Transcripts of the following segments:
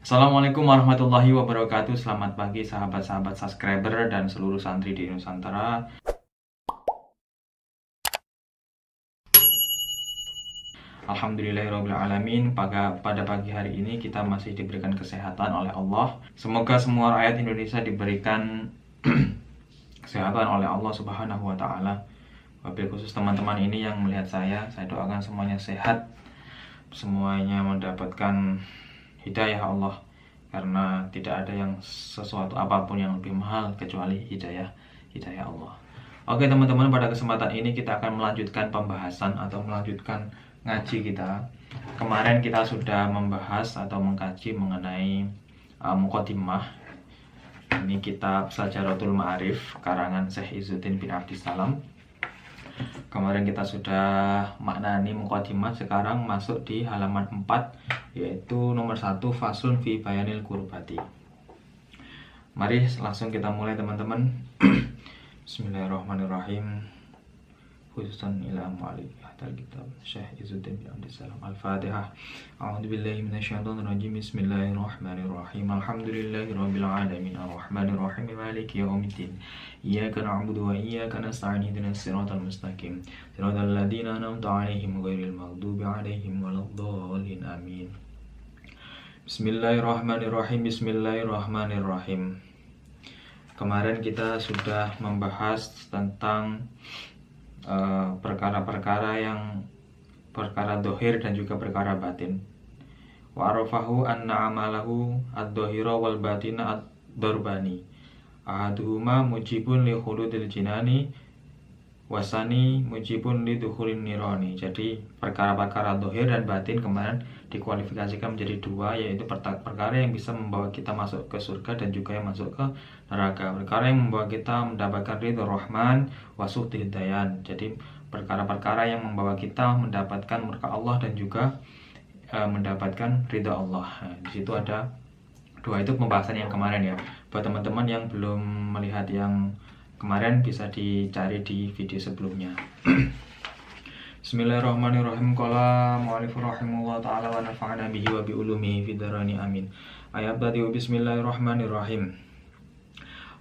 Assalamualaikum warahmatullahi wabarakatuh. Selamat pagi sahabat-sahabat subscriber dan seluruh santri di Nusantara. Alhamdulillahirrahmanirrahim. Pada pagi hari ini kita masih diberikan kesehatan oleh Allah. Semoga semua rakyat Indonesia diberikan kesehatan oleh Allah Subhanahu wa taala. Wabil khusus teman-teman ini yang melihat saya doakan semuanya sehat, semuanya mendapatkan hidayah Allah, karena tidak ada yang sesuatu apapun yang lebih mahal kecuali hidayah Allah. Oke teman-teman, pada kesempatan ini kita akan melanjutkan pembahasan atau melanjutkan ngaji kita. Kemarin kita sudah membahas atau mengkaji mengenai Muqaddimah. Ini kitab Syajaratul Ma'arif karangan Syekh Izzuddin bin Abdissalam. Kemarin kita sudah maknani Muqaddimah, sekarang masuk di halaman 4, yaitu nomor 1, Faslun fi Bayanil Qurbati. Mari langsung kita mulai teman-teman. Bismillahirrahmanirrahim. Khususan ila mu'alif ahtal kitab Syekh Izzuddin bin Abdissalam. Al-Fatihah. A'udzubillahi minasyaitonirrajim. Bismillahirrahmanirrahim. Alhamdulillahirabbil alamin. Arrahmanirrahim. Maliki yaumiddin. Iyyaka na'budu wa iyyaka nasta'in. Ihdinas siratal mustaqim. Siratal ladzina an'amta 'alaihim ghairil maghdubi 'alaihim waladdallin. Amin. Bismillahirrahmanirrahim. Bismillahirrahmanirrahim. Kemarin kita sudah membahas tentang perkara-perkara yang perkara dohir dan juga perkara batin. Wa arafahu anna amalahu ad-dohira wal batina ad-darbani. Ahaduhuma mujibun li khuludil jinani, wasani mujibun li dukhulin nirani. Jadi perkara-perkara dohir dan batin kemarin dikualifikasikan menjadi dua, yaitu perkara yang bisa membawa kita masuk ke surga dan juga yang masuk ke neraka. Perkara yang membawa kita mendapatkan ridho Rahman wa sukhti dayan. Jadi perkara-perkara yang membawa kita mendapatkan murka Allah dan juga mendapatkan ridho Allah. Nah, di situ ada dua, itu pembahasan yang kemarin ya. Buat teman-teman yang belum melihat yang kemarin bisa dicari di video sebelumnya. Bismillahirrahmanirrahim. Qala mu'allifur rahimahullah ta'ala wa nafa'ana bihi wa bi ulumihi fid dharani amin. Ayat tadi bismillahirrahmanirrahim.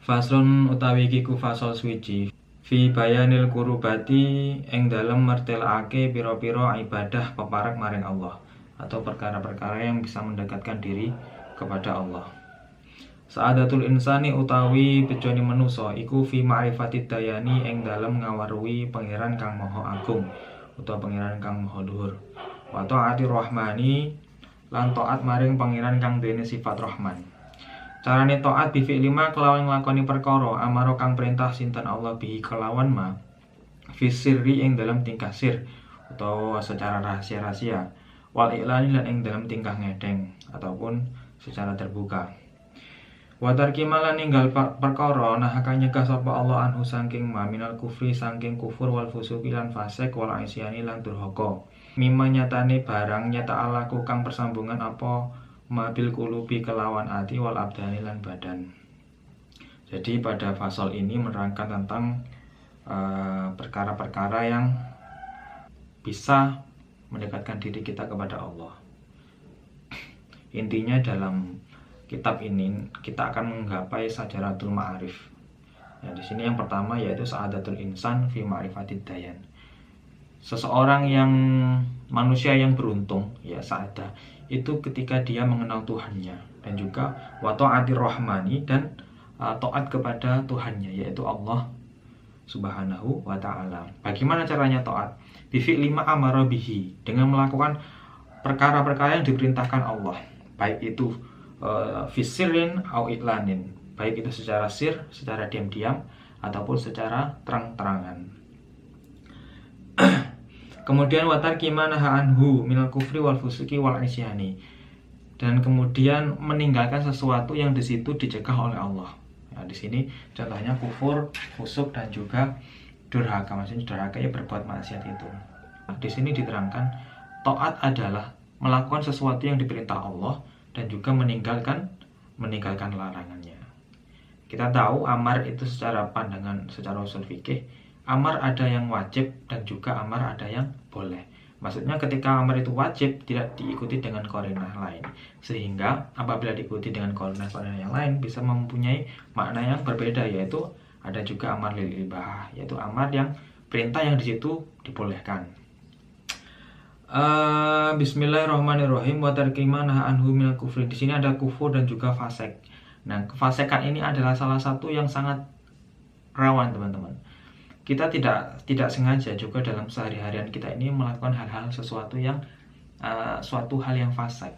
Faslun utawi kiku fasal suci fi bayanil kurubati ing dalem mertelake pira-pira ibadah peparak maring Allah atau perkara-perkara yang bisa mendekatkan diri kepada Allah. Sa'adatul insani utawi bejone manusa iku fi ma'rifatid dayani ing dalem ngawaruhi pangeran kang maha agung utawa pangeran kang maha luhur. Wa ta'ati rahmani lan taat maring pangeran kang duweni sifat rahman. Carane taat bi fi'lima kelawan nglakoni perkara amaro kang perintah sinten Allah bihi kelawan ma fi sirri ing dalam tingkah sir utawa secara rahasia-rahasia, wal i'lani lan ing dalam tingkah ngedeng ataupun secara terbuka. Wa tarki malan ninggal perkara nahaka nyegah sapa Allah anhu saking minal kufri saking kufur wal fusuki lan fasik wal isyani lan durhaka. Mimma nyatane barang nyata alaku kang persambungan apa mabil kulubi kelawan ati wal abdani lan badan. Jadi pada fasal ini menerangkan tentang perkara-perkara yang bisa mendekatkan diri kita kepada Allah. Intinya dalam kitab ini kita akan menggapai Syajaratul Ma'arif. Nah, di sini yang pertama yaitu Sa'adatul Insan fi Ma'rifatid Dayan. Seseorang yang manusia yang beruntung ya sa'adah itu ketika dia mengenal Tuhannya dan juga wa ta'atir rahmani dan taat kepada Tuhannya yaitu Allah Subhanahu wa taala. Bagaimana caranya taat? Bi fi'li ma amara bihi, dengan melakukan perkara-perkara yang diperintahkan Allah, baik itu fisirin au i'lanin, baik itu secara sir, secara diam-diam ataupun secara terang-terangan. Kemudian watar kimana anhu minal kufri wal fusuki wal isyani, dan kemudian meninggalkan sesuatu yang di situ dicegah oleh Allah. Nah, di sini contohnya kufur, fusuk dan juga durhaka. Maksudnya durhaka ya berbuat maksiat itu. Nah, di sini diterangkan taat adalah melakukan sesuatu yang diperintah Allah dan juga meninggalkan larangannya. Kita tahu amar itu secara pandangan secara usul fikih, amar ada yang wajib dan juga amar ada yang boleh. Maksudnya ketika amar itu wajib tidak diikuti dengan qarinah lain, sehingga apabila diikuti dengan qarinah yang lain bisa mempunyai makna yang berbeda, yaitu ada juga amar lil ibahah, yaitu amar yang perintah yang di situ dibolehkan. Bismillahirrahmanirrahim. Wa tarki ma nahaa anhu minal kufri. Di sini ada kufur dan juga fasik. Nah, kefasikan ini adalah salah satu yang sangat rawan, teman-teman. Kita tidak sengaja juga dalam sehari-harian kita ini melakukan hal-hal sesuatu yang suatu hal yang fasik.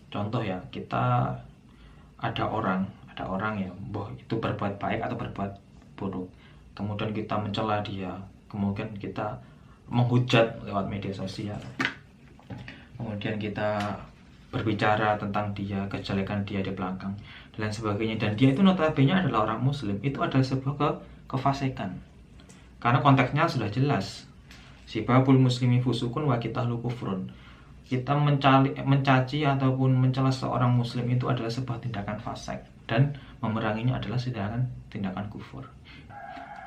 Contoh ya, kita ada orang ya, itu berbuat baik atau berbuat buruk. Kemudian kita mencela dia, kemudian kita menghujat lewat media sosial. Kemudian kita berbicara tentang dia, kejelekan dia di belakang dan sebagainya, dan dia itu notabene adalah orang muslim. Itu adalah sebuah kefasikan. Karena konteksnya sudah jelas. Sibabul muslimi fusukun wa qitalu kufrun. Kita mencaci ataupun mencela seorang muslim itu adalah sebuah tindakan fasik, dan memeranginya adalah tindakan kufur.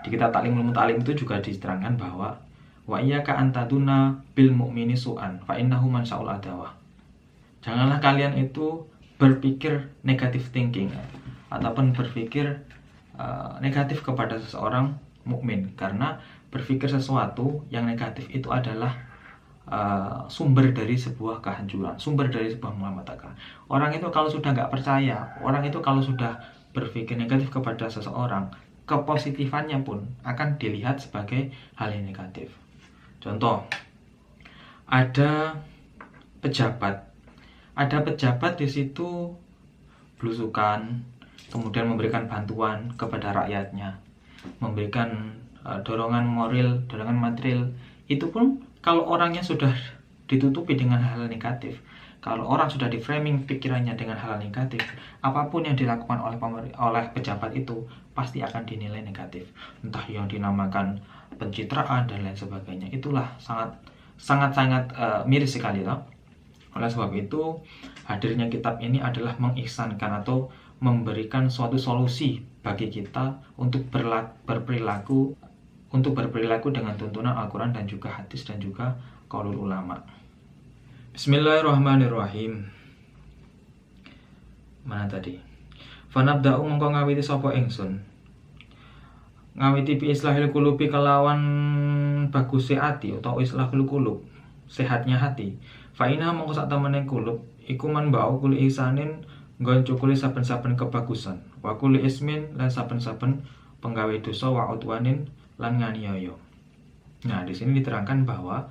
Di kitab Ta'limul Muta'allim itu juga diterangkan bahwa wa iyyaka antaduna bil mu'mini su'an fa innahu man sa'ul adawah. Janganlah kalian itu berpikir negatif thinking ataupun berpikir negatif kepada seseorang mukmin, karena berpikir sesuatu yang negatif itu adalah sumber dari sebuah kehancuran, sumber dari sebuah malapetaka. Orang itu kalau sudah nggak percaya, orang itu kalau sudah berpikir negatif kepada seseorang, kepositifannya pun akan dilihat sebagai hal yang negatif. Contoh, ada pejabat di situ belusukan, kemudian memberikan bantuan kepada rakyatnya, memberikan dorongan moral, dorongan material. Itu pun kalau orangnya sudah ditutupi dengan hal negatif, kalau orang sudah di framing pikirannya dengan hal negatif, apapun yang dilakukan oleh pejabat itu pasti akan dinilai negatif, entah yang dinamakan pencitraan dan lain sebagainya. Itulah sangat miris sekali loh. Oleh sebab itu, hadirnya kitab ini adalah mengihsankan atau memberikan suatu solusi bagi kita untuk berperilaku dengan tuntunan Al-Quran dan juga hadis dan juga qaulul ulama. Bismillahirrahmanirrahim. Mana tadi? Fanabda'u mongko ngawiti sapa ingsun. Ngawiti bi islahil qulubi kelawan baguse ati utawa islahul qulub, sehatnya hati. Fa inna mongko sak temene qulub iku man ba'u kuli ihsanin nggon cukuli saben-saben kebagusan. Wa kuli ismin lan saben-saben penggawe dosa wa udwanin lan nganiaya. Nah, di sini diterangkan bahwa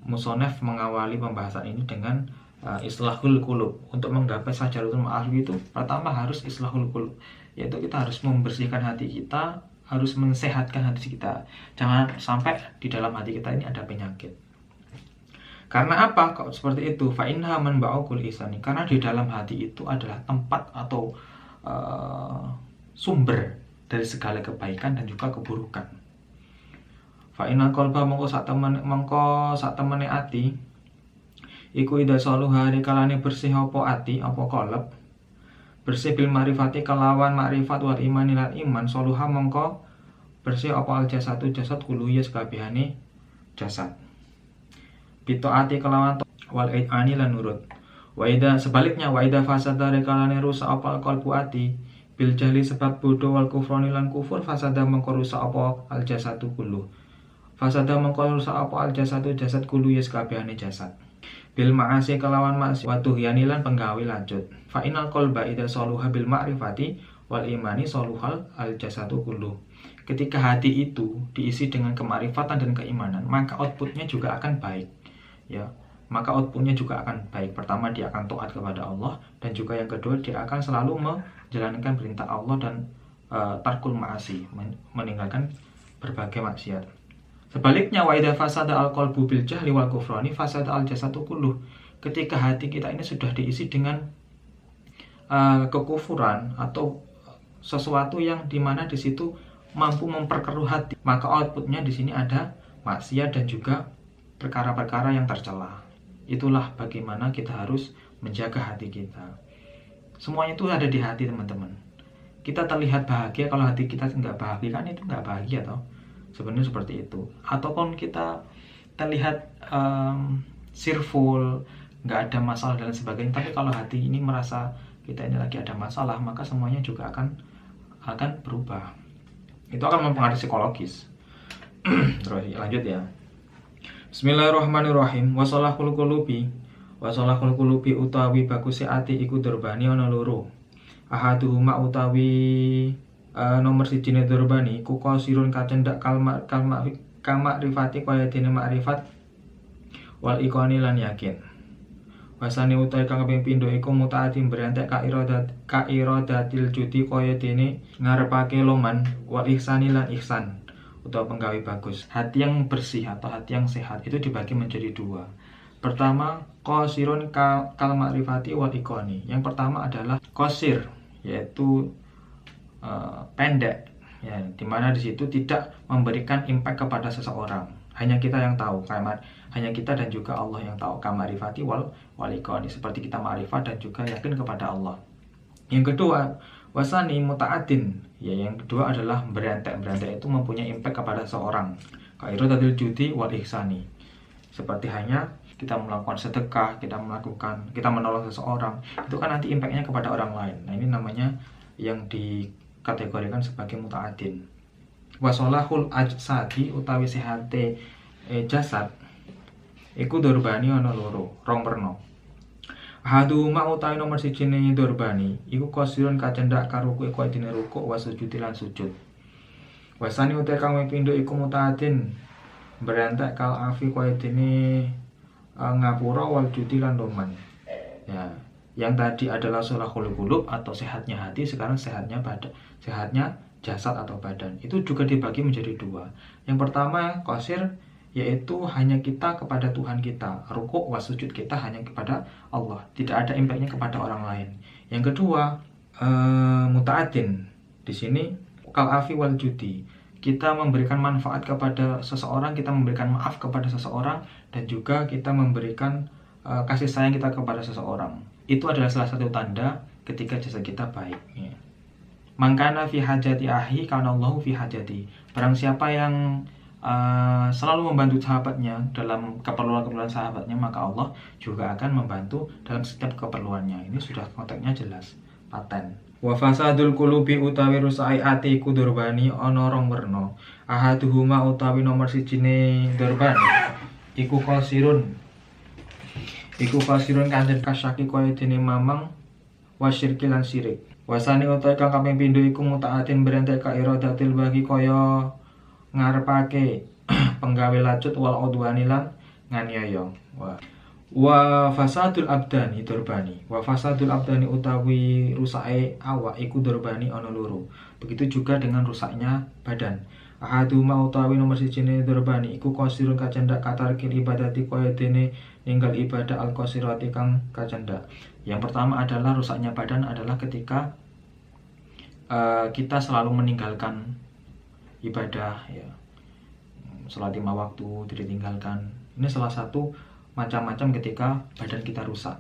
musonef mengawali pembahasan ini dengan islahul qulub. Untuk menggapai sajaratul ma'arif itu pertama harus islahul qulub, yaitu kita harus membersihkan hati kita, harus mensehatkan hati kita. Jangan sampai di dalam hati kita ini ada penyakit. Karena apa kok seperti itu? Fa inna man ba'ukul ihsani. Karena di dalam hati itu adalah tempat atau sumber dari segala kebaikan dan juga keburukan. Fa inna qalba mongko sak temene ati iku ida saluha kalane bersih apa ati apa qalb, bersih bil ma'rifati kelawan ma'rifat wal imani lan iman, saluha mongko bersih apa al jasadu jasad kulu ya sakabehane jasad. Bitaati kelawan wal ani lan nurut. Waida sebaliknya waida fasada rekalane rusak apa qalbu ati bil jahli sebab bodoh wal kufrani lan kufur, fasada mongko rusak apa al jasadu kulu. Fasada mongko rusak apa al jasadu jasad kulu ya sakabehane jasad. Bil ma'asi kelawan ma'asi wa tuhyani lan penggawe lanjut. Fa inal qalba idza saluha bil ma'rifati wal imani saluhal al jasadu kullu. Ketika hati itu diisi dengan kemarifatan dan keimanan, maka outputnya juga akan baik. Ya, maka outputnya juga akan baik. Pertama, dia akan taat kepada Allah, dan juga yang kedua, dia akan selalu menjalankan perintah Allah dan tarkul ma'asi, meninggalkan berbagai maksiat. Sebaliknya, wa idza fasada al-qalbu bil jahli wal kufrani fasada al-jasadu kulluh. Ketika hati kita ini sudah diisi dengan kekufuran atau sesuatu yang dimana di situ mampu memperkeruh hati, maka outputnya di sini ada maksiat dan juga perkara-perkara yang tercela. Itulah bagaimana kita harus menjaga hati kita. Semuanya itu ada di hati, teman-teman. Kita terlihat bahagia, kalau hati kita nggak bahagia kan itu nggak bahagia toh. Sebenarnya seperti itu. Ataupun kita terlihat cheerful, nggak ada masalah dan sebagainya. Tapi kalau hati ini merasa kita ini lagi ada masalah, maka semuanya juga akan berubah. Itu akan mempengaruhi psikologis. Terus lanjut ya. Bismillahirrahmanirrahim. Wasolahul qulubi utawi baguse ati iku durbani ana loro. Ahaduhuma utawi nomor sijine durbani ku qasirun kacendak kama rifati kaya dene makrifat wal ikoni lan yakin. Wasane utawi kang kaping pindho iku mutaati berantek ka iradatil judi kaya dene ngarepake loman wal ihsani lan ihsan atau penggawe bagus. Hati yang bersih atau hati yang sehat itu dibagi menjadi dua. Pertama, qasirun kal ma'rifati wal ikoni. Yang pertama adalah qasir, yaitu pendek, ya, dimana di situ tidak memberikan impact kepada seseorang. Hanya kita yang tahu, hanya kita dan juga Allah yang tahu. Kamarifati wal ikoni, seperti kita ma'rifat dan juga yakin kepada Allah. Yang kedua, wasani muta'addin, ya, yang kedua adalah berantek itu mempunyai impact kepada seorang. Kairadatil judi wal ihsani, seperti hanya kita melakukan sedekah, kita menolong seseorang, itu kan nanti impactnya kepada orang lain. Nah, ini namanya yang dikategorikan sebagai muta'addin. Wasolahul ajsadi utawi sehate jasad iku durbani ana loro, rong werna. Haduma utawi nomor siji ning durbani iku qasirun kacendak karo kowe dene rukuk wa sujud lan sujud. Wasani utawi kang pindho iku muta'addin berantek kal afi kowe dene ngapura wal judi lan loman. Ya, yang tadi adalah solahul qulub atau sehatnya hati, sekarang sehatnya badan, sehatnya jasad atau badan. Itu juga dibagi menjadi dua. Yang pertama qasir, yaitu hanya kita kepada Tuhan kita, rukuk wa sujud kita hanya kepada Allah, tidak ada impactnya kepada orang lain. Yang kedua muta'addin, di sini kal afi wal judi, kita memberikan manfaat kepada seseorang, kita memberikan maaf kepada seseorang, dan juga kita memberikan kasih sayang kita kepada seseorang. Itu adalah salah satu tanda ketika jasa kita baik, ya. Mangkana fi hajati ahi kana Allahu fi hajati. Barang siapa yang selalu membantu sahabatnya dalam keperluan sahabatnya, maka Allah juga akan membantu dalam setiap keperluannya. Ini sudah konteksnya jelas, paten. Wa fasadul qulubi utawi rusai ati iku durbani ana rong werna. Ahaduhuma utawi nomor sijine durbani iku qasirun kanjen kasyaki kaya dene mamang wa syirki lan syirik. Wasane utawi kang kaping pindho iku muta'atin berantek ka iradatil bagi kaya ngarepake penggawe lacut wal udwani lan nganiaya. Wa fasadul abdani durbani. Wa fasadul abdani utawi rusake awak iku durbani ana loro. Begitu juga dengan rusaknya badan. Ahaduma utawi nomor sijine durbani iku qasirun kacendak katarkil ibadati kaya dene ninggal ibadah al qasirati kang kacendak. Yang pertama adalah rusaknya badan adalah ketika kita selalu meninggalkan ibadah, ya. Salat 5 waktu ditinggalkan. Ini salah satu macam-macam ketika badan kita rusak.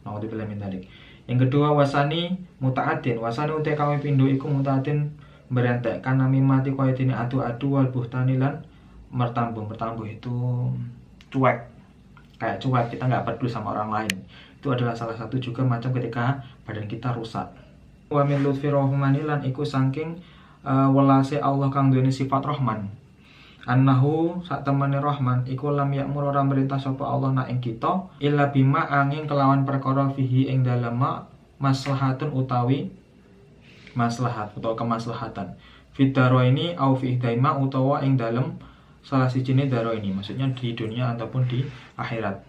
Naudzubillah min dzalik. Yang kedua wasani muta'addin. Wasani utek kami pindho iku muta'addin berantek kana mimati kaya dene adu-adu wal buhtani lan mertambuh. Mertambuh itu cuek. Kayak cuek, kita nggak peduli sama orang lain. Itu adalah salah satu juga macam ketika badan kita rusak. Wa min lutfi rahmani lan iku saking welase Allah kang duweni sifat rahman. Annahu sak temene rahman iku lam ya'mur ora merintah sapa Allah nak ing kita illa bima angin kelawan perkara fihi ing dalem maslahatun utawi maslahat utawa kemaslahatan. Fidaro ini au fi daima utawa ing dalem salah sijine daro ini, maksudnya di dunia ataupun di akhirat.